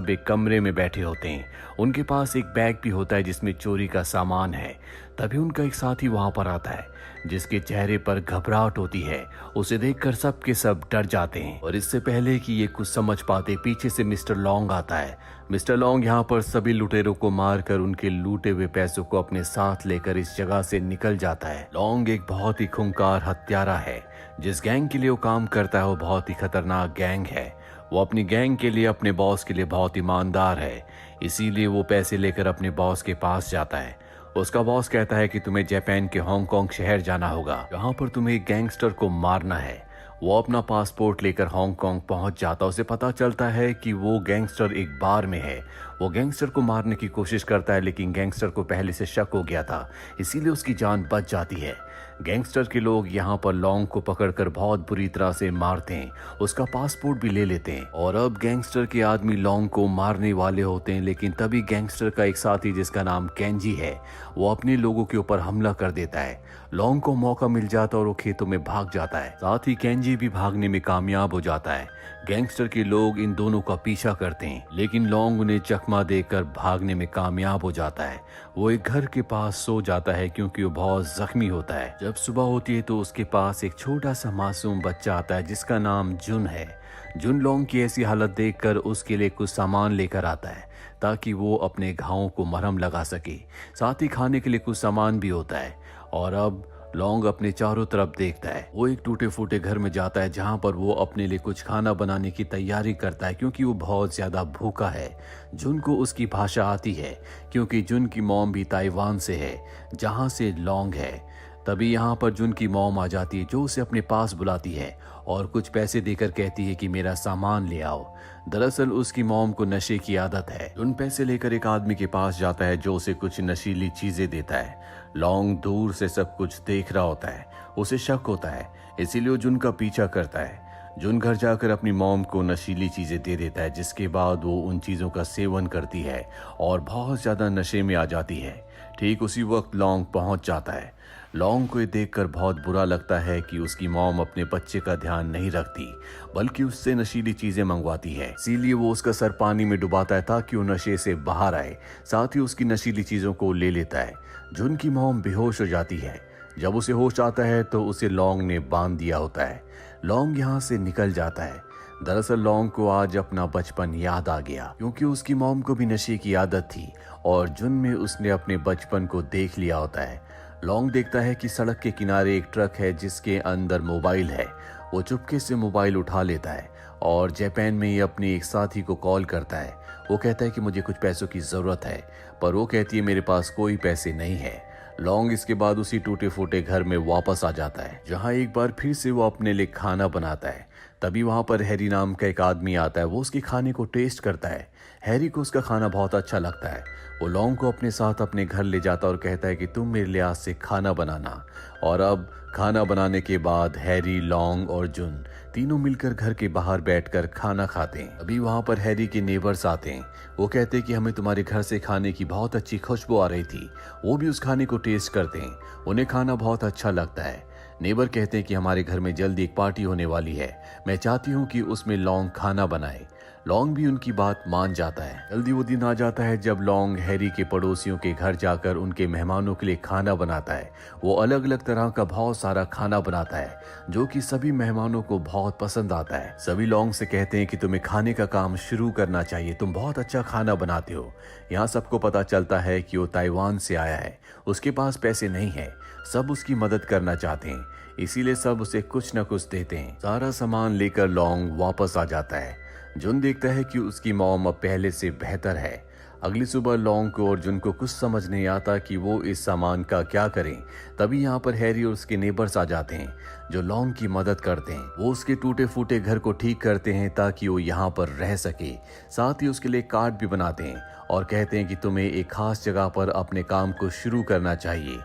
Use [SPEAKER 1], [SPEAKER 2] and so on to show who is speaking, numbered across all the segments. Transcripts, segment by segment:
[SPEAKER 1] सब एक कमरे में बैठे होते हैं। उनके पास एक बैग भी होता है जिसमें चोरी का सामान है। तभी उनका एक साथी वहां पर आता है जिसके चेहरे पर घबराहट होती है। उसे देखकर सब के सब डर जाते हैं और इससे पहले कि ये कुछ समझ पाते पीछे से मिस्टर लॉन्ग आता है। मिस्टर लॉन्ग यहाँ पर सभी लुटेरों को मारकर उनके लूटे हुए पैसों को अपने साथ लेकर इस जगह से निकल जाता है। लॉन्ग एक बहुत ही खूंखार हत्यारा है। जिस गैंग के लिए वो काम करता है वो बहुत ही खतरनाक गैंग है। वो अपनी गैंग के लिए, अपने बॉस के लिए बहुत ईमानदार है। इसीलिए वो पैसे लेकर अपने बॉस के पास जाता है। उसका बॉस कहता है कि तुम्हें जापान के हांगकांग शहर जाना होगा, जहां पर तुम्हें एक गैंगस्टर को मारना है। वो अपना पासपोर्ट लेकर हांगकांग पहुंच जाता है। उसे पता चलता है कि वो गैंगस्टर एक बार में है। वो गैंगस्टर को मारने की कोशिश करता है लेकिन गैंगस्टर को पहले से शक हो गया था, इसीलिए उसकी जान बच जाती है। गैंगस्टर के लोग यहाँ पर लॉन्ग को पकड़कर बहुत बुरी तरह से मारते हैं, उसका पासपोर्ट भी ले लेते हैं और अब गैंगस्टर के आदमी लॉन्ग को मारने वाले होते हैं। लेकिन तभी गैंगस्टर का एक साथी जिसका नाम केंजी है वो अपने लोगों के ऊपर हमला कर देता है। लॉन्ग को मौका मिल जाता है और वो खेतों में भाग जाता है। साथ ही केंजी भी भागने में कामयाब हो जाता है। गैंगस्टर के लोग इन दोनों का पीछा करते हैं लेकिन लॉन्ग उन्हें चकमा देकर भागने में कामयाब हो जाता है। वो एक घर के पास सो जाता है क्योंकि वो बहुत जख्मी होता है। जब सुबह होती है तो उसके पास एक छोटा सा मासूम बच्चा आता है जिसका नाम जुन है। जुन लॉन्ग की ऐसी हालत देखकर उसके लिए कुछ सामान लेकर आता है ताकि वो अपने घावों को मरहम लगा सके। साथ ही खाने के लिए कुछ सामान भी होता है और अब लॉन्ग अपने चारों तरफ देखता है। वो एक टूटे फूटे घर में जाता है जहां पर वो अपने लिए कुछ खाना बनाने की तैयारी करता है क्योंकि वो बहुत ज्यादा भूखा है। जुन को उसकी भाषा आती है क्योंकि जुन की मॉम भी ताइवान से है जहां से लॉन्ग है। तभी यहाँ पर जुन की मॉम आ जाती है जो उसे अपने पास बुलाती है और कुछ पैसे देकर कहती है कि मेरा सामान ले आओ। दरअसल उसकी मॉम को नशे की आदत है। जुन पैसे लेकर एक आदमी के पास जाता है जो उसे कुछ नशीली चीजें देता है। लॉन्ग दूर से सब कुछ देख रहा होता है, उसे शक होता है, इसीलिए वो जुन का पीछा करता है। जुन घर जाकर अपनी मॉम को नशीली चीजें दे देता है जिसके बाद वो उन चीजों का सेवन करती है और बहुत ज्यादा नशे में आ जाती है। ठीक उसी वक्त लॉन्ग पहुंच जाता है। लॉन्ग को ये देखकर बहुत बुरा लगता है कि उसकी मॉम अपने बच्चे का ध्यान नहीं रखती बल्कि उससे नशीली चीजें मंगवाती है। इसीलिए वो उसका सर पानी में डुबाता है ताकि वो नशे से बाहर आए। साथ ही उसकी नशीली चीजों को ले लेता है। जुन की मॉम बेहोश हो जाती है। जब उसे होश आता है तो उसे लॉन्ग ने बांध दिया होता है। लॉन्ग यहाँ से निकल जाता है। दरअसल लॉन्ग को आज अपना बचपन याद आ गया क्योंकि उसकी मॉम को भी नशे की आदत थी और जुन में उसने अपने बचपन को देख लिया होता है। लॉन्ग देखता है कि सड़क के किनारे एक ट्रक है जिसके अंदर मोबाइल है। वो चुपके से मोबाइल उठा लेता है और जापान में ही अपने एक साथी को कॉल करता है। वो कहता है कि मुझे कुछ पैसों की जरूरत है, पर वो कहती है मेरे पास कोई पैसे नहीं है। लॉन्ग इसके बाद उसी टूटे फूटे घर में वापस आ जाता है जहां एक बार फिर से वो अपने लिए खाना बनाता है। तभी वहां पर हैरी नाम का एक आदमी आता है। वो उसके खाने को टेस्ट करता है। हैरी को उसका खाना बहुत अच्छा लगता है। वो लॉन्ग को अपने साथ अपने घर ले जाता और कहता है कि तुम मेरे लिए आज से खाना बनाना। और अब खाना बनाने के बाद हैरी, लॉन्ग और जुन तीनों मिलकर घर के बाहर बैठकर खाना खाते हैं। अभी वहां पर हैरी के नेबर्स आते हैं। वो कहते हैं कि हमें तुम्हारे घर से खाने की बहुत अच्छी खुशबू आ रही थी। वो भी उस खाने को टेस्ट करते हैं। उन्हें खाना बहुत अच्छा लगता है। नेबर कहते हैं कि हमारे घर में जल्दी एक पार्टी होने वाली है, मैं चाहती हूँ कि उसमें लॉन्ग खाना बनाए। लॉन्ग भी उनकी बात मान जाता है। जल्दी वो दिन आ जाता है जब लॉन्ग हैरी के पड़ोसियों के घर जाकर उनके मेहमानों के लिए खाना बनाता है। वो अलग अलग तरह का बहुत सारा खाना बनाता है जो कि सभी मेहमानों को बहुत पसंद आता है। सभी लॉन्ग से कहते हैं कि तुम्हें खाने का काम शुरू करना चाहिए, तुम बहुत अच्छा खाना बनाते हो। यहाँ सबको पता चलता है कि वो ताइवान से आया है, उसके पास पैसे नहीं है। सब उसकी मदद करना चाहते हैं, इसीलिए सब उसे कुछ न कुछ देते हैं। सारा सामान लेकर लॉन्ग वापस आ जाता है। जुन देखता है कि उसकी मॉम अब पहले से बेहतर है। अगली सुबह लॉन्ग को और जुन को कुछ समझ नहीं आता कि वो इस सामान का क्या करें। तभी यहाँ पर हैरी और उसके नेबर्स आ जाते हैं जो लॉन्ग की मदद करते हैं। वो उसके टूटे फूटे घर को ठीक करते हैं ताकि वो यहाँ पर रह सके। साथ ही उसके लिए कार्ड भी बनाते हैं और कहते हैं कि तुम्हें एक खास जगह पर अपने काम को शुरू करना चाहिए।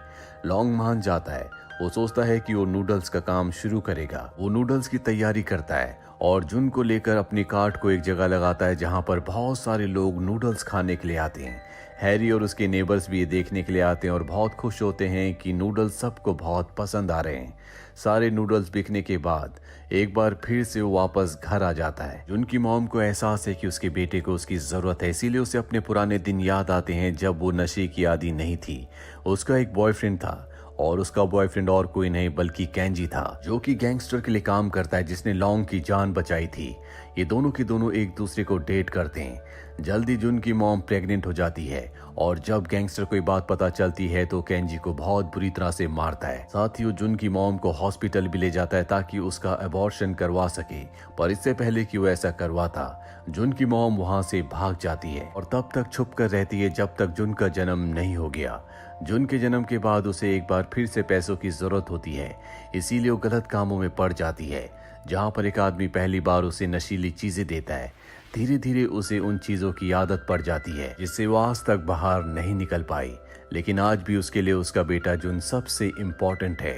[SPEAKER 1] लॉन्ग मान जाता है। वो सोचता है कि वो नूडल्स का काम शुरू करेगा। वो नूडल्स की तैयारी करता है और जुन को लेकर अपनी कार्ट को एक जगह लगाता है जहां पर बहुत सारे लोग नूडल्स खाने के लिए आते हैं। हैरी और उसके नेबर्स भी ये देखने के लिए आते हैं और बहुत खुश होते हैं कि नूडल्स सबको बहुत पसंद आ रहे हैं। सारे नूडल्स बिकने के बाद एक बार फिर से वो वापस घर आ जाता है। जुन की मॉम को एहसास है कि उसके बेटे को उसकी जरूरत है, इसीलिए उसे अपने पुराने दिन याद आते हैं जब वो नशे की आदी नहीं थी। उसका एक बॉयफ्रेंड था और उसका बॉयफ्रेंड और कोई नहीं बल्कि केंजी था, जो कि गैंगस्टर के लिए काम करता है जिसने लॉन्ग की जान बचाई थी। ये दोनों के दोनों एक दूसरे को डेट करते हैं। जल्दी जुन की मॉम प्रेग्नेंट हो जाती है और जब गैंगस्टर को ये बात पता चलती है तो केंजी को बहुत बुरी तरह से मारता है। साथ ही वो जुन की मॉम को हॉस्पिटल भी ले जाता है ताकि उसका अबॉर्शन करवा सके, पर इससे पहले कि वो ऐसा करवाता जुन की मॉम वहां से भाग जाती है और तब तक छुप कर रहती है जब तक जुन का जन्म नहीं हो गया। जुन के जन्म के बाद उसे एक बार फिर से पैसों की जरूरत होती है, इसीलिए वो गलत कामों में पड़ जाती है। जहां पर एक आदमी पहली बार उसे नशीली चीजें देता है, धीरे धीरे उसे उन चीजों की आदत पड़ जाती है जिससे वो आज तक बाहर नहीं निकल पाई। लेकिन आज भी उसके लिए उसका बेटा जुन सबसे इम्पोर्टेंट है।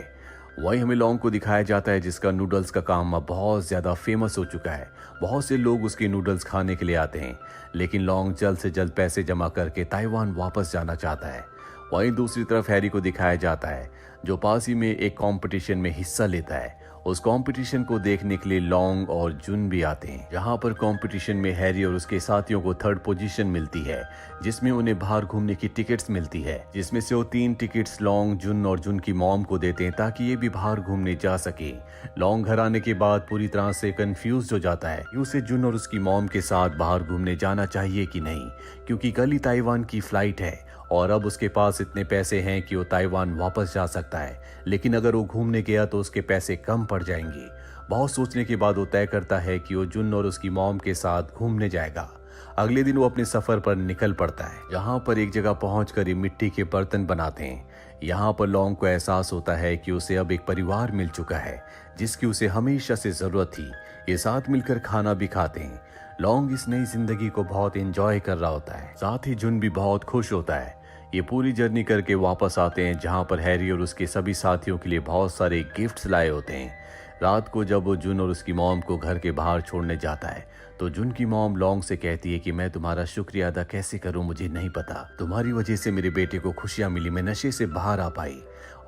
[SPEAKER 1] वही हमें लॉन्ग को दिखाया जाता है जिसका नूडल्स का काम अब बहुत ज्यादा फेमस हो चुका है। बहुत से लोग उसके नूडल्स खाने के लिए आते हैं, लेकिन लॉन्ग जल्द से जल्द पैसे जमा करके ताइवान वापस जाना चाहता है। वहीं दूसरी तरफ हैरी को दिखाया जाता है जो पास ही में एक कंपटीशन में हिस्सा लेता है। उस कंपटीशन को देखने के लिए लॉन्ग और जुन भी आते हैं, जहां पर कंपटीशन में हैरी और उसके साथियों को 3rd पोजीशन मिलती है, जिसमें उन्हें बाहर घूमने की टिकट्स मिलती है, जिसमें से वो 3 टिकट्स लॉन्ग, जुन और जुन की मॉम को देते हैं ताकि ये भी बाहर घूमने जा सके। लॉन्ग घर आने के बाद पूरी तरह से कंफ्यूज हो जाता है कि उसे जुन और उसकी मॉम के साथ बाहर घूमने जाना चाहिए कि नहीं, क्योंकि कल ही ताइवान की फ्लाइट है और अब उसके पास इतने पैसे हैं कि वो ताइवान वापस जा सकता है, लेकिन अगर वो घूमने गया तो उसके पैसे कम पड़ जाएंगे। बहुत सोचने के बाद वो तय करता है कि वो जुन और उसकी मॉम के साथ घूमने जाएगा। अगले दिन वो अपने सफर पर निकल पड़ता है, जहां पर एक जगह पहुंचकर ये मिट्टी के बर्तन बनाते हैं। यहाँ पर लॉन्ग को एहसास होता है कि उसे अब एक परिवार मिल चुका है जिसकी उसे हमेशा से जरूरत थी। ये साथ मिलकर खाना भी खाते हैं। लॉन्ग इस नई जिंदगी को बहुत एंजॉय कर रहा होता है, साथ ही जुन भी बहुत खुश होता है। ये पूरी जर्नी करके वापस आते हैं जहां पर हैरी और उसके सभी साथियों के लिए बहुत सारे गिफ्ट्स लाए होते हैं। रात को जब वो जुन और उसकी मॉम को घर के बाहर छोड़ने जाता है तो जुन की मॉम लॉन्ग से कहती है कि मैं तुम्हारा शुक्रिया अदा कैसे करूं मुझे नहीं पता, तुम्हारी वजह से मेरे बेटे को खुशियां मिली, मैं नशे से बाहर आ पाई।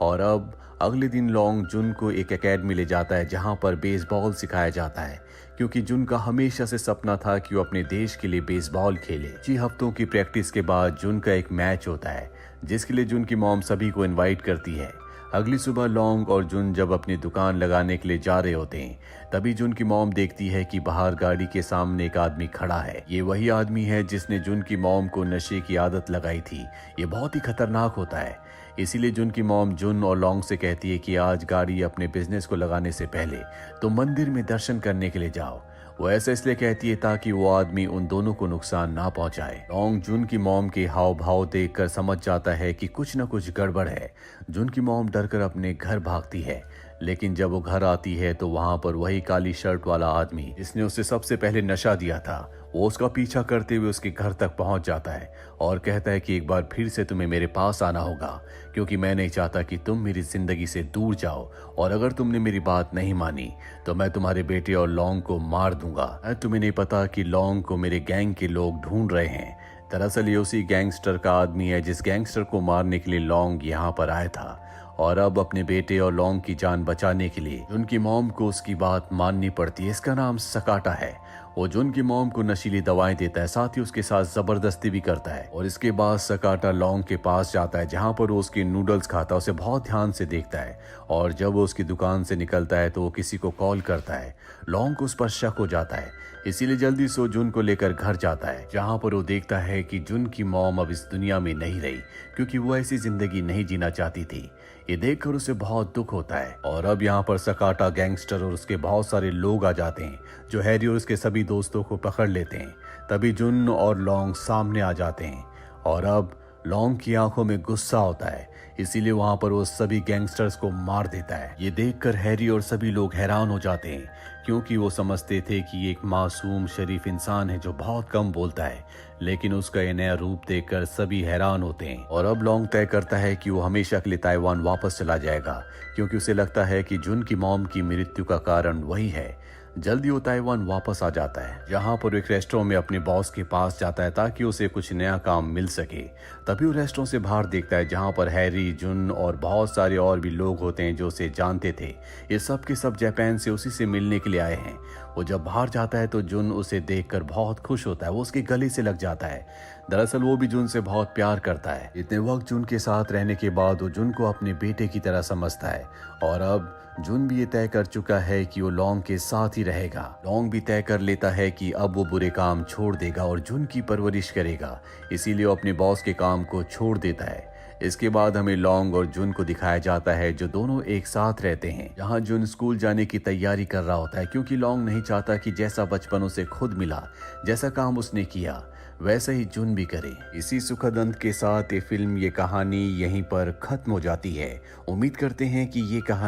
[SPEAKER 1] और अब अगले दिन लॉन्ग जुन को एक एकेडमी ले जाता है जहां पर बेसबॉल सिखाया जाता है, क्योंकि जुन का हमेशा से सपना था कि वो अपने देश के लिए बेसबॉल खेले। 6 हफ्तों की प्रैक्टिस के बाद जुन का एक मैच होता है जिसके लिए जुन की मॉम सभी को इनवाइट करती है। अगली सुबह लॉन्ग और जुन जब अपनी दुकान लगाने के लिए जा रहे होते हैं, तभी जुन की मॉम देखती है कि बाहर गाड़ी के सामने एक आदमी खड़ा है। ये वही आदमी है जिसने जुन की मॉम को नशे की आदत लगाई थी। ये बहुत ही खतरनाक होता है, इसीलिए जुन की मॉम जुन और लॉन्ग से कहती है कि आज गाड़ी अपने बिजनेस को लगाने से पहले तो मंदिर में दर्शन करने के लिए जाओ। वो ऐसा इसलिए कहती है ताकि वो आदमी उन दोनों को नुकसान ना पहुंचाए। लॉन्ग जुन की मॉम के हाव भाव देखकर समझ जाता है कि कुछ न कुछ गड़बड़ है। जुन की मॉम डरकर अपने घर भागती है, लेकिन जब वो घर आती है तो वहां पर वही काली शर्ट वाला आदमी जिसने उसे सबसे पहले नशा दिया था, वो उसका पीछा करते हुए उसके घर तक पहुंच जाता है और कहता है कि एक बार फिर से तुम्हें मेरे पास आना होगा, क्योंकि मैं नहीं चाहता कि तुम मेरी जिंदगी से दूर जाओ, और अगर तुमने मेरी बात नहीं मानी तो मैं तुम्हारे बेटे और लॉन्ग को मार दूंगा। तुम्हें नहीं पता कि लॉन्ग को मेरे गैंग के लोग ढूंढ रहे हैं। दरअसल ये उसी गैंगस्टर का आदमी है जिस गैंगस्टर को मारने के लिए लॉन्ग यहाँ पर आया था, और अब अपने बेटे और लॉन्ग की जान बचाने के लिए उनकी मॉम को उसकी बात माननी पड़ती है। इसका नाम सकाटा है। वो जुन की मॉम को नशीली दवाएं देता है, साथ ही उसके साथ जबरदस्ती भी करता है। और इसके बाद सकाटा लॉन्ग के पास जाता है जहां पर वो उसके नूडल्स खाता है, उसे बहुत ध्यान से देखता है, और जब वो उसकी दुकान से निकलता है तो वो किसी को कॉल करता है। लॉन्ग को उस पर शक हो जाता है, इसीलिए जल्दी से वो जुन को लेकर घर जाता है, जहां पर वो देखता है कि जुन की मॉम अब इस दुनिया में नहीं रही, क्योंकि वो ऐसी जिंदगी नहीं जीना चाहती थी। ये देखकर उसे बहुत दुख होता है। और अब यहाँ पर सकाटा गैंगस्टर और उसके बहुत सारे लोग आ जाते हैं जो हैरी और उसके सभी दोस्तों को पकड़ लेते हैं। तभी जुन और लॉन्ग सामने आ जाते हैं, और अब लॉन्ग की आंखों में गुस्सा होता है, इसीलिए वहां पर वो सभी गैंगस्टर्स को मार देता है। ये देखकर हैरी और सभी लोग हैरान हो जाते हैं, क्योंकि वो समझते थे कि ये एक मासूम शरीफ इंसान है जो बहुत कम बोलता है, लेकिन उसका ये नया रूप देखकर सभी हैरान होते हैं। और अब लॉन्ग तय करता है कि वो हमेशा के लिए ताइवान वापस चला जाएगा, क्योंकि उसे लगता है कि जुन की मॉम की मृत्यु का कारण वही है। जल्दी होता है वन वापस आ जाता है, जहाँ पर वो एक रेस्टोरेंट में अपने बॉस के पास जाता है ताकि उसे कुछ नया काम मिल सके। तभी वो रेस्टोरेंट से बाहर देखता है जहाँ पर हैरी, जुन और बहुत सारे और भी लोग होते हैं जो उसे जानते थे। ये सब के सब जापान से उसी से मिलने के लिए आए हैं। वो जब बाहर जाता है तो जुन उसे देखकर बहुत खुश होता है, वो उसके गले से लग जाता है। दरअसल वो भी जुन से बहुत प्यार करता है। इतने वक्त जुन के साथ रहने के बाद वो जुन को अपने बेटे की तरह समझता है और अब जुन भी ये तय कर चुका है कि वो लॉन्ग के साथ ही रहेगा। लॉन्ग भी तय कर लेता है कि अब वो बुरे काम छोड़ देगा और जुन की परवरिश करेगा, इसीलिए वो अपने बॉस के काम को छोड़ देता है। इसके बाद हमें लॉन्ग और जुन को दिखाया जाता है जो दोनों एक साथ रहते हैं। यहाँ जुन स्कूल जाने की तैयारी कर रहा होता है क्योंकि लॉन्ग नहीं चाहता कि जैसा बचपन उसे खुद मिला, जैसा काम उसने किया वैसा ही जुन भी करे। इसी सुखद अंत के साथ ये फिल्म, ये कहानी यहीं पर खत्म हो जाती है। उम्मीद करते हैं कि ये कहानी